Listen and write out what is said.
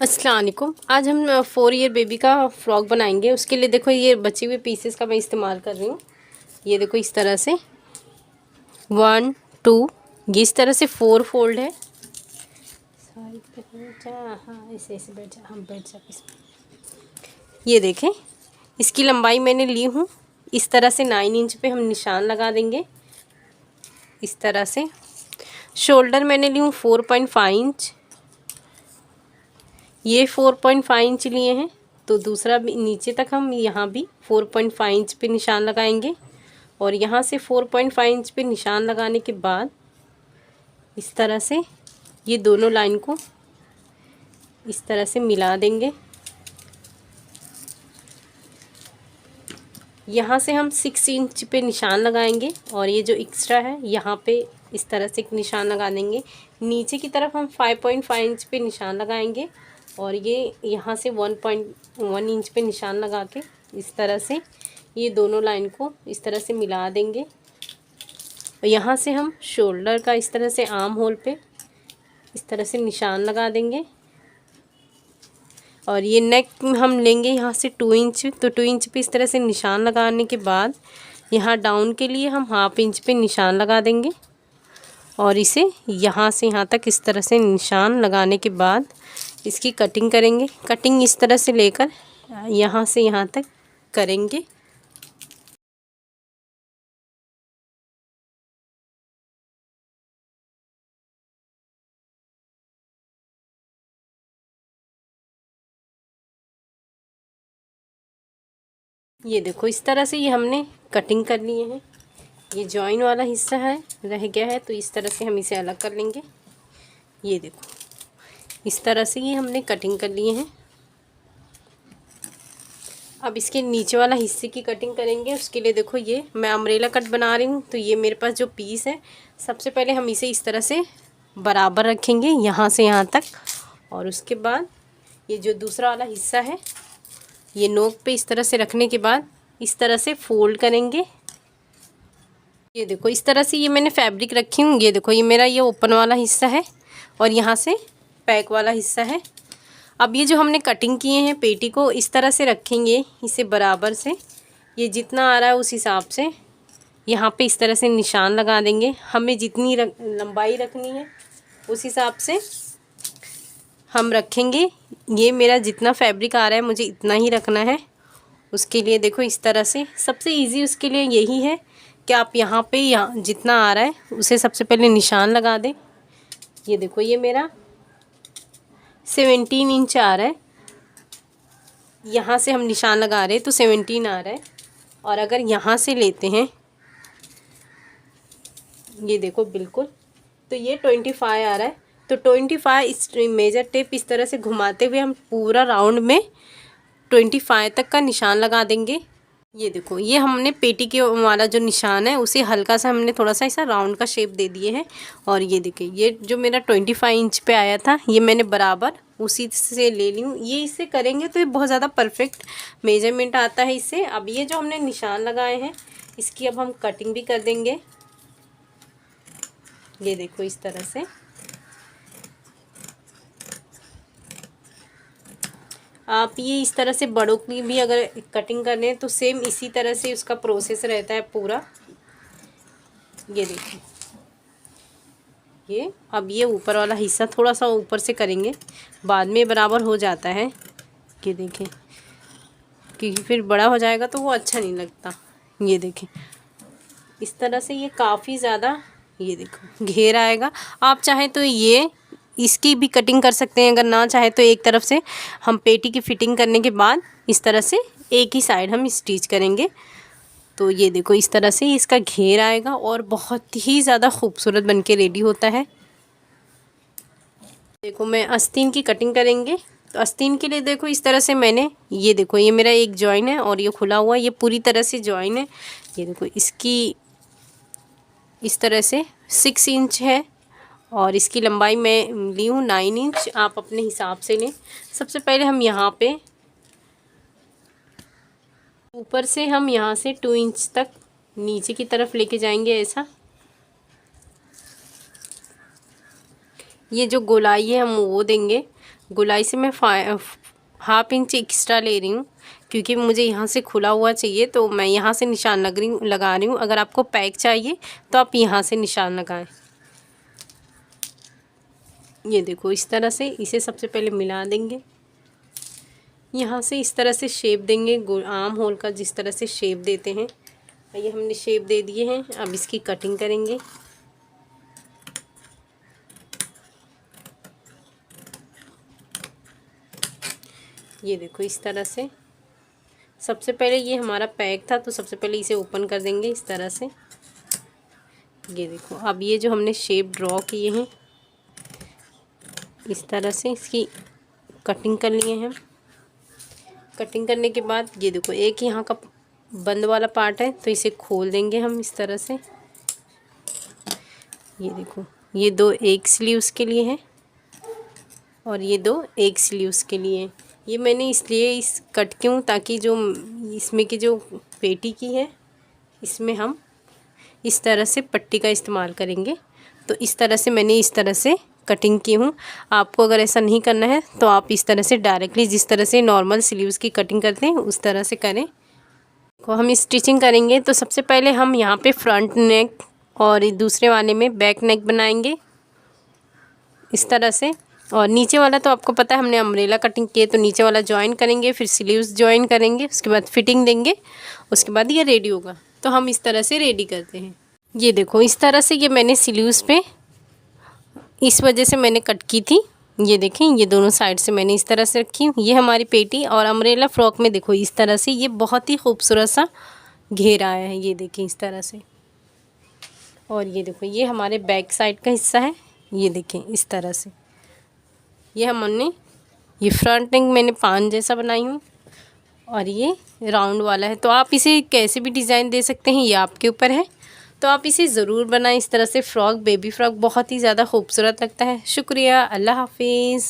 अस्सलाम वालेकुम। आज हम 4 ईयर बेबी का फ्रॉक बनाएंगे। उसके लिए देखो ये बचे हुए पीसेस का मैं इस्तेमाल कर रही हूँ। ये देखो इस तरह से 1 2 ये इस तरह से 4 फोल्ड है। साइड पे बैठ जा, हाँ ऐसे ऐसे बैठ जा, हम बैठ जा इसमें। ये देखें, इसकी लंबाई मैंने ली हूँ इस तरह से 9 इंच पे हम निशान लगा देंगे। इस तरह से शोल्डर मैंने ली हूँ 4.5 इंच। ये 4.5 इंच लिए हैं, तो दूसरा भी नीचे तक हम यहाँ भी 4.5 इंच पे निशान लगाएंगे। और यहाँ से 4.5 इंच पे निशान लगाने के बाद इस तरह से ये दोनों लाइन को इस तरह से मिला देंगे। यहाँ से हम 6 इंच पे निशान लगाएंगे और ये जो एक्स्ट्रा है यहाँ पे इस तरह से एक निशान लगा देंगे। नीचे की तरफ हम 5.5 इंच पे निशान लगाएंगे और ये यहाँ से 1.1 इंच पे निशान लगा के इस तरह से ये दोनों लाइन को इस तरह से मिला देंगे। और यहाँ से हम शोल्डर का इस तरह से आर्म होल पे इस तरह से निशान लगा देंगे। और ये नेक हम लेंगे यहाँ से 2 इंच, तो 2 इंच पे इस तरह से निशान लगाने के बाद यहाँ डाउन के लिए हम 1/2 इंच पे निशान लगा देंगे। और इसे यहाँ से यहाँ तक इस तरह से निशान लगाने के बाद इसकी कटिंग करेंगे। कटिंग इस तरह से लेकर यहाँ से यहाँ तक करेंगे। ये देखो इस तरह से ये हमने कटिंग कर लिए हैं। ये जॉइन वाला हिस्सा है रह गया है, तो इस तरह से हम इसे अलग कर लेंगे। ये देखो इस तरह से ये हमने कटिंग कर लिए हैं। अब इसके नीचे वाला हिस्से की कटिंग करेंगे। उसके लिए देखो ये मैं अम्ब्रेला कट बना रही हूँ, तो ये मेरे पास जो पीस है सबसे पहले हम इसे इस तरह से बराबर रखेंगे यहाँ से यहाँ तक। और उसके बाद ये जो दूसरा वाला हिस्सा है ये नोक पे इस तरह से रखने के बाद इस तरह से फोल्ड करेंगे। ये देखो इस तरह से ये मैंने फैब्रिक रखी हूँ। ये देखो ये मेरा ये ओपन वाला हिस्सा है और यहाँ से पैक वाला हिस्सा है। अब ये जो हमने कटिंग किए हैं पेटी को इस तरह से रखेंगे, इसे बराबर से ये जितना आ रहा है उस हिसाब से यहाँ पे इस तरह से निशान लगा देंगे। हमें जितनी लंबाई रखनी है उस हिसाब से हम रखेंगे। ये मेरा जितना फैब्रिक आ रहा है मुझे इतना ही रखना है। उसके लिए देखो इस तरह से सबसे इजी उसके लिए यही है कि आप यहाँ पे यहाँ जितना आ रहा है उसे सबसे पहले निशान लगा दें। ये देखो ये मेरा 17 इंच आ रहा है, यहाँ से हम निशान लगा रहे हैं तो 17 आ रहा है। और अगर यहाँ से लेते हैं ये देखो बिल्कुल, तो ये 25 आ रहा है। तो 25 इस मेजर टेप इस तरह से घुमाते हुए हम पूरा राउंड में 25 तक का निशान लगा देंगे। ये देखो ये हमने पेटी के वाला जो निशान है उसे हल्का सा हमने थोड़ा सा ऐसा राउंड का शेप दे दिए हैं। और ये देखिए ये जो मेरा 25 इंच पे आया था ये मैंने बराबर उसी से ले ली हूँ। ये इससे करेंगे तो ये बहुत ज़्यादा परफेक्ट मेजरमेंट आता है इससे। अब ये जो हमने निशान लगाए हैं इसकी अब हम कटिंग भी कर देंगे। ये देखो इस तरह से आप ये इस तरह से बड़ों की भी अगर कटिंग करने हैं तो सेम इसी तरह से उसका प्रोसेस रहता है पूरा। ये देखिए ये अब ये ऊपर वाला हिस्सा थोड़ा सा ऊपर से करेंगे, बाद में बराबर हो जाता है। ये देखें क्योंकि फिर बड़ा हो जाएगा तो वो अच्छा नहीं लगता। ये देखें इस तरह से ये काफ़ी ज़्यादा ये देखो घेर आएगा। आप चाहें तो ये इसकी भी कटिंग कर सकते हैं, अगर ना चाहे तो एक तरफ से हम पेटी की फिटिंग करने के बाद इस तरह से एक ही साइड हम स्टिच करेंगे। तो ये देखो इस तरह से इसका घेर आएगा और बहुत ही ज़्यादा खूबसूरत बनके रेडी होता है। देखो मैं आस्तीन की कटिंग करेंगे, तो आस्तीन के लिए देखो इस तरह से मैंने ये देखो ये मेरा एक जॉइन है और ये खुला हुआ ये पूरी तरह से जॉइन है। ये देखो इसकी इस तरह से 6 इंच है और इसकी लंबाई मैं ली हूँ 9 इंच। आप अपने हिसाब से लें। सबसे पहले हम यहाँ पे ऊपर से हम यहाँ से 2 इंच तक नीचे की तरफ लेके जाएंगे ऐसा। ये जो गोलाई है हम वो देंगे गोलाई से मैं 1/2 इंच एक्स्ट्रा ले रही हूँ, क्योंकि मुझे यहाँ से खुला हुआ चाहिए, तो मैं यहाँ से निशान लगा रही हूँ। अगर आपको पैक चाहिए तो आप यहाँ से निशान लगाएं। ये देखो इस तरह से इसे सबसे पहले मिला देंगे। यहाँ से इस तरह से शेप देंगे, आर्म होल का जिस तरह से शेप देते हैं। ये हमने शेप दे दिए हैं, अब इसकी कटिंग करेंगे। ये देखो इस तरह से। सबसे पहले ये हमारा पैक था, तो सबसे पहले इसे ओपन कर देंगे इस तरह से। ये देखो अब ये जो हमने शेप ड्रॉ किए हैं इस तरह से इसकी कटिंग कर लिए हैं। कटिंग करने के बाद ये देखो एक यहाँ का बंद वाला पार्ट है, तो इसे खोल देंगे हम इस तरह से। ये देखो ये 2 एक स्लीव्स के लिए हैं और ये 2 एक स्लीव्स के लिए हैं। ये मैंने इसलिए इस कट क्यों, ताकि जो इसमें की जो पेटी की है इसमें हम इस तरह से पट्टी का इस्तेमाल करेंगे। तो इस तरह से मैंने इस तरह से कटिंग की हूँ। आपको अगर ऐसा नहीं करना है तो आप इस तरह से डायरेक्टली जिस तरह से नॉर्मल स्लीव्स की कटिंग करते हैं उस तरह से करें। तो हम स्टिचिंग करेंगे तो सबसे पहले हम यहाँ पे फ्रंट नेक और दूसरे वाले में बैक नेक बनाएंगे इस तरह से। और नीचे वाला तो आपको पता है हमने अम्ब्रेला कटिंग की है, तो नीचे वाला जॉइन करेंगे, फिर स्लीव्स जॉइन करेंगे, उसके बाद फिटिंग देंगे, उसके बाद ये रेडी होगा। तो हम इस तरह से रेडी करते हैं। ये देखो इस तरह से ये मैंने स्लीव्स पे इस वजह से मैंने कट की थी। ये देखें ये दोनों साइड से मैंने इस तरह से रखी। ये हमारी पेटी और अम्ब्रेला फ्रॉक में देखो इस तरह से ये बहुत ही खूबसूरत सा घेरा आया है। ये देखें इस तरह से। और ये देखो ये हमारे बैक साइड का हिस्सा है। ये देखें इस तरह से ये हमने ये फ्रंट नेक मैंने पान जैसा बनाई हूँ और ये राउंड वाला है। तो आप इसे कैसे भी डिज़ाइन दे सकते हैं, ये आपके ऊपर है। तो आप इसे ज़रूर बनाएं इस तरह से। फ्रॉक बेबी फ्रॉक बहुत ही ज़्यादा खूबसूरत लगता है। शुक्रिया, अल्लाह हाफिज़।